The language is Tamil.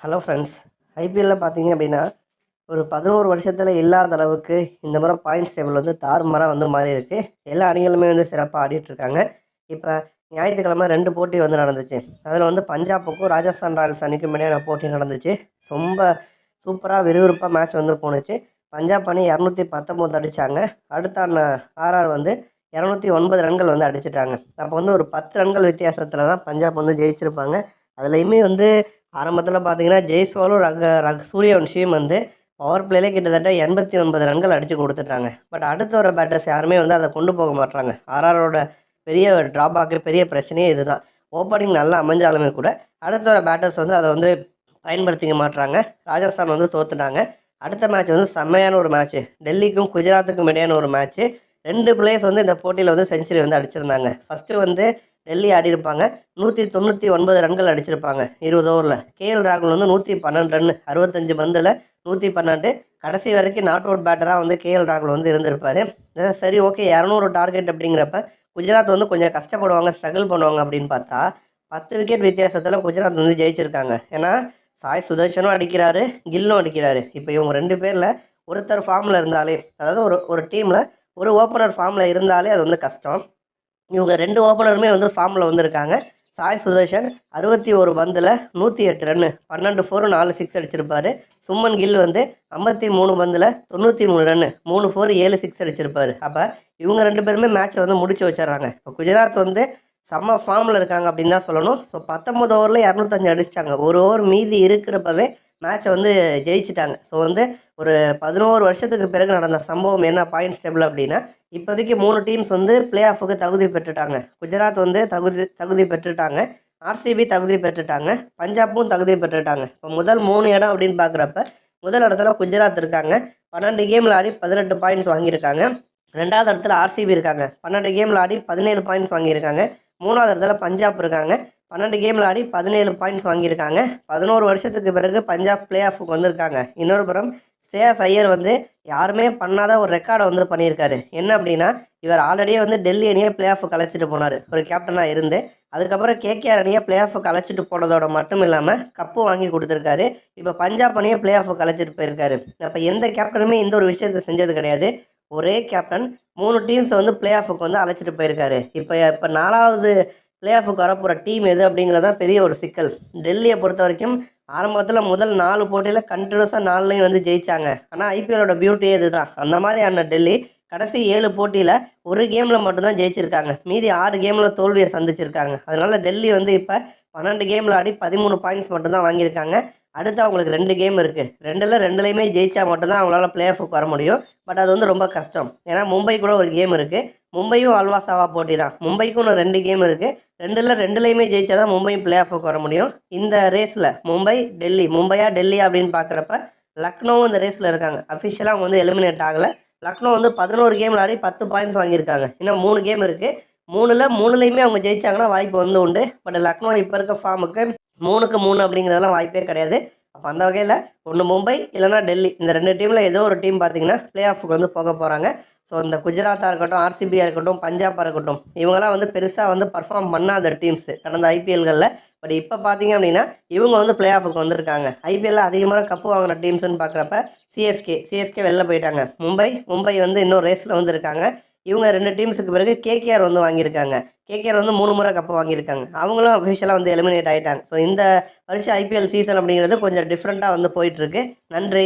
Hello friends. ஐபிஎல்லில் பார்த்தீங்க அப்படின்னா ஒரு 11 வருஷத்தில் இல்லாத அளவுக்கு இந்த முறை பாயிண்ட்ஸ் டேபிள் வந்து தாறுமாறாக வந்து மாறி இருக்குது. எல்லா அணிகளுமே வந்து சிறப்பாக ஆடிட்டுருக்காங்க. இப்போ ஞாயிற்றுக்கிழமை 2 போட்டி வந்து நடந்துச்சு. அதில் வந்து பஞ்சாபுக்கும் ராஜஸ்தான் ராயல்ஸ் அணிக்கும் இடையான போட்டி நடந்துச்சு. ரொம்ப சூப்பராக விறுவிறுப்பாக மேட்ச் வந்து போணுச்சு. பஞ்சாப் அணி 219 அடித்தாங்க. அடுத்த ஆர்ஆர் வந்து 209 ரன்கள் வந்து அடிச்சிட்டாங்க. அப்போ வந்து ஒரு 10 ரன்கள் வித்தியாசத்தில் தான் பஞ்சாப் வந்து ஜெயிச்சிருப்பாங்க. அதுலேயுமே வந்து ஆரம்பத்தில் பார்த்தீங்கன்னா ஜெய்ஸ்வாலும் சூரியவன்ஷியும் வந்து பவர் பிளேலே கிட்டத்தட்ட 89 ரன்கள் அடித்து கொடுத்துட்டாங்க. பட் அடுத்து வர பேட்டர்ஸ் யாருமே வந்து அதை கொண்டு போக மாட்டாங்க. ஆர்ஆரோட பெரிய ட்ராபேக்கு பெரிய பிரச்சனையே இதுதான். ஓப்பனிங் நல்லா அமைஞ்சாலுமே கூட அடுத்து வர பேட்டர்ஸ் வந்து அதை வந்து பயன்படுத்திக்க மாட்டாங்க. ராஜஸ்தான் வந்து தோத்துட்டாங்க. அடுத்த மேட்ச் வந்து செம்மையான ஒரு மேட்ச்சு. டெல்லிக்கும் குஜராத்துக்கும் இடையான ஒரு மேட்ச்சு. 2 பிளேயர்ஸ் வந்து இந்த போட்டியில் வந்து செஞ்சுரி வந்து அடிச்சிருந்தாங்க. ஃபஸ்ட்டு வந்து டெல்லி ஆடிருப்பாங்க. 199 ரன்கள் அடிச்சிருப்பாங்க 20 ஓவரில். கேஎல் ராகுல் வந்து 112 ரன் 65 பந்தில் 112. கடைசி வரைக்கும் நாட் அவுட் பேட்டராக வந்து கேஎல் ராகுல் வந்து இருந்திருப்பார். சரி, ஓகே, 200 டார்கெட் அப்படிங்கிறப்ப குஜராத் வந்து கொஞ்சம் கஷ்டப்படுவாங்க, ஸ்ட்ரகிள் பண்ணுவாங்க அப்படின்னு பார்த்தா 10 விக்கெட் வித்தியாசத்தில் குஜராத் வந்து ஜெயிச்சிருக்காங்க. ஏன்னா சாய் சுதர்ஷனும் அடிக்கிறாரு, கில்லும் அடிக்கிறாரு. இப்போ இவங்க 2 பேரில் ஒருத்தர் ஃபார்மில் இருந்தாலே, அதாவது ஒரு டீமில் ஒரு ஓப்பனர் ஃபார்மில் இருந்தாலே அது வந்து கஷ்டம். இவங்க 2 ஓப்பனருமே வந்து ஃபார்மில் வந்திருக்காங்க. சாய் சுதர்ஷன் 61 பந்தில் 108 ரன்னு, 12 4 4 6 அடிச்சிருப்பார். சுமன் கில் வந்து 53 பந்தில் 93 ரன்னு, 3 4 7 6 அடிச்சிருப்பார். அப்போ இவங்க 2 பேருமே மேட்ச்சில் வந்து முடிச்சு வச்சிடறாங்க. இப்போ குஜராத் வந்து செம்ம ஃபார்மில் இருக்காங்க அப்படின்னு தான் சொல்லணும். ஸோ 19 ஓவரில் 205 அடிச்சிட்டாங்க. ஒரு ஓவர் மீதி இருக்கிறப்பவே மேட்சை வந்து ஜெயிச்சிட்டாங்க. ஸோ வந்து ஒரு 11 வருஷத்துக்கு பிறகு நடந்த சம்பவம் என்ன பாயிண்ட்ஸ் டேபிள் அப்படின்னா, இப்போதைக்கு 3 டீம்ஸ் வந்து பிளே ஆஃபுக்கு தகுதி பெற்றுட்டாங்க. குஜராத் வந்து தகுதி பெற்றுட்டாங்க, ஆர்சிபி தகுதி பெற்றுட்டாங்க, பஞ்சாப்பும் தகுதி பெற்றுட்டாங்க. இப்போ முதல் 3 இடம் அப்படின்னு பார்க்குறப்ப முதல் இடத்துல குஜராத் இருக்காங்க. 12 கேமில் ஆடி 18 பாயிண்ட்ஸ் வாங்கியிருக்காங்க. 2வது இடத்துல ஆர்சிபி இருக்காங்க. 12 கேமில் ஆடி 17 பாயிண்ட்ஸ் வாங்கியிருக்காங்க. 3வது இடத்துல பஞ்சாப் இருக்காங்க. 12 கேமில் ஆடி 17 பாயிண்ட்ஸ் வாங்கியிருக்காங்க. 11 வருஷத்துக்கு பிறகு பஞ்சாப் பிளே ஆஃபுக்கு வந்திருக்காங்க. இன்னொரு புறம் ஸ்ரேயாஸ் ஐயர் வந்து யாருமே பண்ணாத ஒரு ரெக்கார்டை வந்து பண்ணியிருக்காரு. என்ன அப்படின்னா, இவர் ஆல்ரெடியே வந்து டெல்லி அணியை பிளே ஆஃபுக்கு அழைச்சிட்டு போனார் ஒரு கேப்டனாக இருந்து. அதுக்கப்புறம் கேகேஆர் அணியை பிளே ஆஃபுக்கு அழைச்சிட்டு போனதோட மட்டும் இல்லாமல் கப்பு வாங்கி கொடுத்துருக்காரு. இப்போ பஞ்சாப் அணியை பிளே ஆஃபுக்கு அழைச்சிட்டு போயிருக்காரு. அப்போ எந்த கேப்டனுமே இந்த ஒரு விஷயத்தை செஞ்சது கிடையாது. ஒரே கேப்டன் 3 டீம்ஸை வந்து பிளே ஆஃபுக்கு வந்து அழைச்சிட்டு போயிருக்காரு. இப்போ 4வது பிளே ஆஃபுக்கு வரப்போகிற டீம் எது அப்படிங்கிறது தான் பெரிய ஒரு சிக்கல். டெல்லியை பொறுத்த வரைக்கும் ஆரம்பத்தில் முதல் 4 போட்டியில் கண்டினியூஸாக 4லையும் வந்து ஜெயித்தாங்க. ஆனால் ஐபிஎல்லோட பியூட்டியே இதுதான். அந்த மாதிரியான டெல்லி கடைசி 7 போட்டியில் ஒரு கேமில் மட்டும்தான் ஜெயிச்சிருக்காங்க. மீதி 6 கேமில் தோல்வியை சந்திச்சிருக்காங்க. அதனால் டெல்லி வந்து இப்போ 12 கேமில் ஆடி 13 பாயிண்ட்ஸ் மட்டும்தான் வாங்கியிருக்காங்க. அடுத்து அவங்களுக்கு 2 கேம் இருக்குது. 2லையுமே ஜெயிச்சா மட்டும்தான் அவங்களால பிளே ஆஃபுக்கு வர முடியும். பட் அது வந்து ரொம்ப கஷ்டம். ஏன்னா மும்பை கூட ஒரு கேம் இருக்குது. மும்பையும் அல்வாசாவா போட்டி தான். மும்பைக்கும் இன்னும் 2 கேம் இருக்குது. 2லையுமே ஜெயிச்சா தான் மும்பையும் பிளே ஆஃபுக்கு வர முடியும். இந்த ரேஸில் மும்பையா டெல்லியா அப்படின்னு பார்க்குறப்ப லக்னோவும் இந்த ரேஸில் இருக்காங்க. அஃபிஷியலாக அவங்க வந்து எலிமினேட் ஆகலை. லக்னோ வந்து 11 கேமில் ஆடி 10 பாயிண்ட்ஸ் வாங்கியிருக்காங்க. இன்னும் 3 கேம் இருக்குது. 3லையுமே அவங்க ஜெயிச்சாங்கன்னா வாய்ப்பு வந்து உண்டு. பட் லக்னோ இப்போ இருக்க ஃபார்முக்கு 3க்கு 3 அப்படிங்கிறதெல்லாம் வாய்ப்பே கிடையாது. அப்போ அந்த வகையில் ஒன்று மும்பை இல்லைனா டெல்லி, இந்த 2 டீமில் ஏதோ ஒரு டீம் பார்த்திங்கன்னா பிளே ஆஃபுக்கு வந்து போக போகிறாங்க. ஸோ இந்த குஜராத்தாக இருக்கட்டும், ஆர்சிபியாக இருக்கட்டும், பஞ்சாபாக இருக்கட்டும், இவங்கெல்லாம் வந்து பெருசாக வந்து பர்ஃபார்ம் பண்ணாத டீம்ஸு கடந்த ஐபிஎல்களில். பட் இப்போ பார்த்தீங்க அப்படின்னா இவங்க வந்து பிளே ஆஃபுக்கு வந்திருக்காங்க. ஐபிஎல்லில் அதிகமாக கப்பு வாங்கின டீம்ஸ்னு பார்க்குறப்ப சிஎஸ்கே வெளில போயிட்டாங்க. மும்பை வந்து இன்னும் ரேஸில் வந்து இருக்காங்க. இவங்க 2 டீம்ஸுக்கு பிறகு கேகேஆர் வந்து வாங்கியிருக்காங்க. கேகேஆர் வந்து 3 முறை கப்பு வாங்கியிருக்காங்க. அவங்களும் அஃபிஷியலாக வந்து எலிமினேட் ஆகிட்டாங்க. ஸோ இந்த வருஷம் ஐபிஎல் சீசன் அப்படிங்கிறது கொஞ்சம் டிஃப்ரெண்ட்டாக வந்து போயிட்டுருக்கு. நன்றி.